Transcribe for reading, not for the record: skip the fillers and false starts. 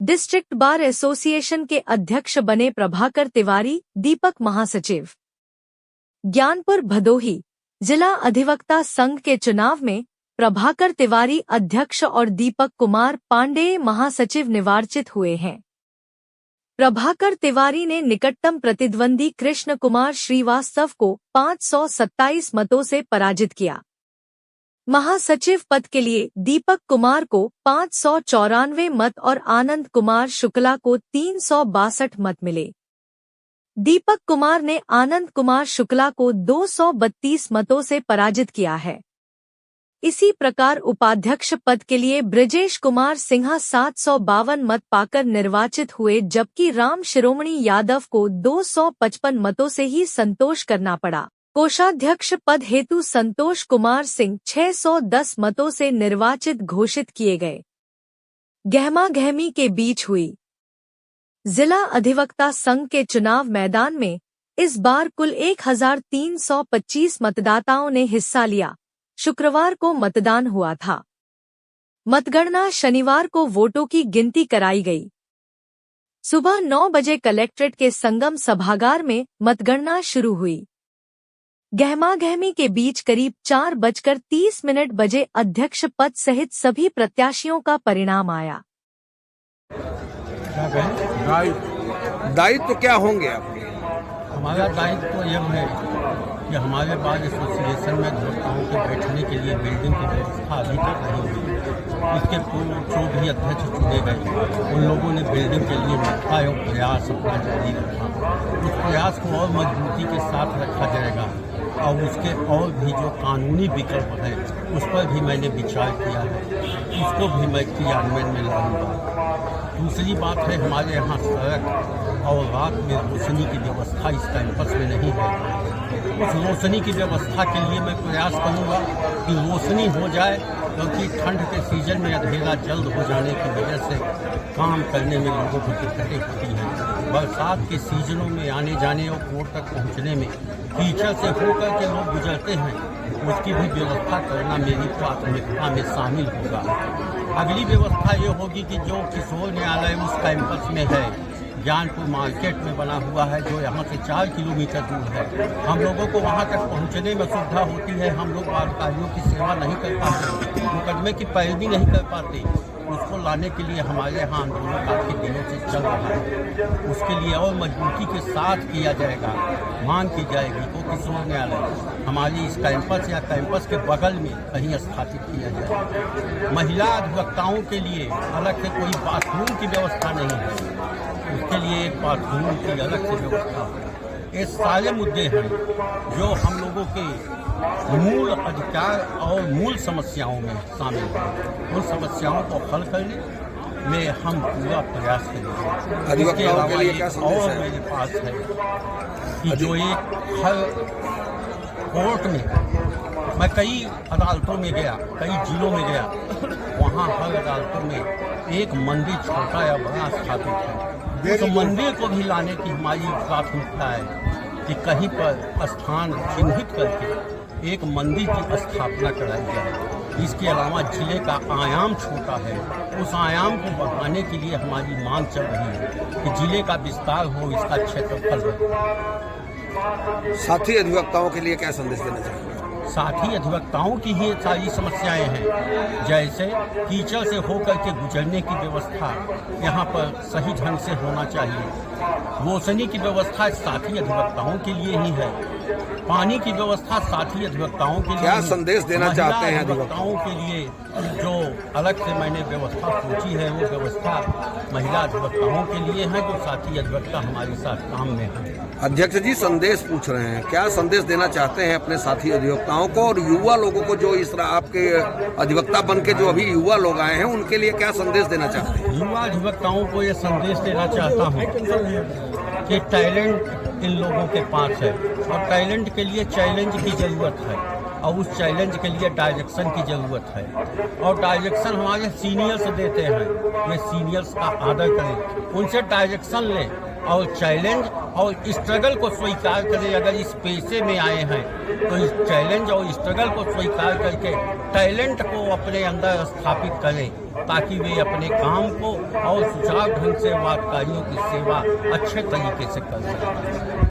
District bar association के अध्यक्ष बने प्रभाकर तिवारी, दीपक महासचिव। ज्ञानपुर भदोही जिला अधिवक्ता संघ के चुनाव में प्रभाकर तिवारी अध्यक्ष और दीपक कुमार पांडेय महासचिव निर्वाचित हुए हैं। प्रभाकर तिवारी ने निकटतम प्रतिद्वंदी कृष्ण कुमार श्रीवास्तव को 527 मतों से पराजित किया। महासचिव पद के लिए दीपक कुमार को 594 मत और आनंद कुमार शुक्ला को 362 मत मिले। दीपक कुमार ने आनंद कुमार शुक्ला को 232 मतों से पराजित किया है। इसी प्रकार उपाध्यक्ष पद के लिए ब्रजेश कुमार सिन्हा 752 मत पाकर निर्वाचित हुए, जबकि राम शिरोमणि यादव को 255 मतों से ही संतोष करना पड़ा। कोषाध्यक्ष पद हेतु संतोष कुमार सिंह 610 मतों से निर्वाचित घोषित किए गए। गहमागहमी के बीच हुई जिला अधिवक्ता संघ के चुनाव मैदान में इस बार कुल 1325 मतदाताओं ने हिस्सा लिया। शुक्रवार को मतदान हुआ था। मतगणना शनिवार को वोटों की गिनती कराई गई। सुबह 9 बजे कलेक्ट्रेट के संगम सभागार में मतगणना शुरू हुई। गहमागहमी के बीच करीब 4:30 बजे अध्यक्ष पद सहित सभी प्रत्याशियों का परिणाम आया। दायित्व क्या होंगे आपके? हमारा दायित्व तो यह है कि हमारे बाद एसोसिएशन में अधिवक्ताओं के बैठने के लिए बिल्डिंग की व्यवस्था अभी तक नहीं हुई। इसके पूर्व जो भी अध्यक्ष चुने गए उन लोगों ने बिल्डिंग के लिए मथा और प्रयास अपना जारी रखा। उस प्रयास को और मजबूती के साथ रखा जाएगा और उसके और भी जो कानूनी विकल्प है उस पर भी मैंने विचार किया है, उसको भी मैं क्रियान्वयन में लाऊंगा। दूसरी बात है, हमारे यहाँ सड़क और रात में रोशनी की व्यवस्था इस कैंपस में नहीं है। उस रोशनी की व्यवस्था के लिए मैं प्रयास करूंगा कि रोशनी हो जाए, क्योंकि ठंड के सीजन में अंधेरा जल्द हो जाने की वजह से काम करने में लोगों को दिक्कतें होती हैं। बरसात के सीजनों में आने जाने और कोर्ट तक पहुंचने में कीचड़ से होकर के लोग गुजरते हैं, उसकी भी व्यवस्था करना मेरी प्राथमिकता में शामिल होगा। अगली व्यवस्था ये होगी कि जो किशोर न्यायालय उस कैंपस में है, ज्ञानपुर मार्केट में बना हुआ है, जो यहाँ से 4 किलोमीटर दूर है, हम लोगों को वहाँ तक पहुँचने में सुविधा होती है। हम लोग अधिकारियों की सेवा नहीं कर पाते, मुकदमे की पैरवी नहीं कर पाते। उसको लाने के लिए हमारे यहाँ आंदोलन काफ़ी दिनों से चल रहा है। उसके लिए और मजबूती के साथ किया जाएगा। मांग की जाएगी तो किशोर न्यायालय हमारी इस कैंपस या कैंपस के बगल में कहीं स्थापित किया जाए। महिला अधिवक्ताओं के लिए अलग से कोई बाथरूम की व्यवस्था नहीं है, उसके लिए एक बाथरूम की अलग से व्यवस्था है। ये सारे मुद्दे हैं जो हम लोगों के मूल अधिकार और मूल समस्याओं में शामिल हैं। उन समस्याओं को हल करने में हम पूरा प्रयास करेंगे। इसके अलावा एक और मेरे पास है कि जो एक हर कोर्ट में मैं कई अदालतों में गया, कई जिलों में गया, वहाँ हर अदालतों में एक मंदिर छोटा या बड़ा स्थापित है। उस मंदिर को भी लाने की हमारी प्राथमिकता है कि कहीं पर स्थान चिन्हित करके एक मंदिर की स्थापना कराई जाए। इसके अलावा जिले का आयाम छोटा है, उस आयाम को बढ़ाने के लिए हमारी मांग चल रही है कि जिले का विस्तार हो, इसका क्षेत्रफल हो। साथी अधिवक्ताओं के लिए क्या संदेश देना चाहिए? साथी अधिवक्ताओं की ही सारी समस्याएं हैं, जैसे कीचड़ से होकर के गुजरने की व्यवस्था यहाँ पर सही ढंग से होना चाहिए। रोशनी की व्यवस्था साथी अधिवक्ताओं के लिए ही है। पानी की व्यवस्था साथी अधिवक्ताओं के लिए। क्या संदेश देना चाहते हैं अधिवक्ताओं के लिए? जो अलग से मैंने व्यवस्था सोची है वो व्यवस्था महिला अधिवक्ताओं के लिए है, जो साथी अधिवक्ता हमारे साथ काम में है। अध्यक्ष जी संदेश पूछ रहे हैं, क्या संदेश देना चाहते हैं अपने साथी अधिवक्ताओं को और युवा लोगों को, जो इस तरह आपके अधिवक्ता बन के जो अभी युवा लोग आए हैं, उनके लिए क्या संदेश देना चाहते हैं? युवा अधिवक्ताओं को ये संदेश देना चाहता हूँ कि टैलेंट इन लोगों के पास है और टैलेंट के लिए चैलेंज की जरूरत है। और उस चैलेंज के लिए डायरेक्शन की ज़रूरत है, और डायरेक्शन हमारे सीनियर्स देते हैं। वे सीनियर्स का आदर करें, उनसे डायरेक्शन लें और चैलेंज और स्ट्रगल को स्वीकार करें। अगर इस पेशे में आए हैं तो इस चैलेंज और स्ट्रगल को स्वीकार करके टैलेंट को अपने अंदर स्थापित करें, ताकि वे अपने काम को और सुचारू ढंग से वादकारियों की सेवा अच्छे तरीके से कर सकें।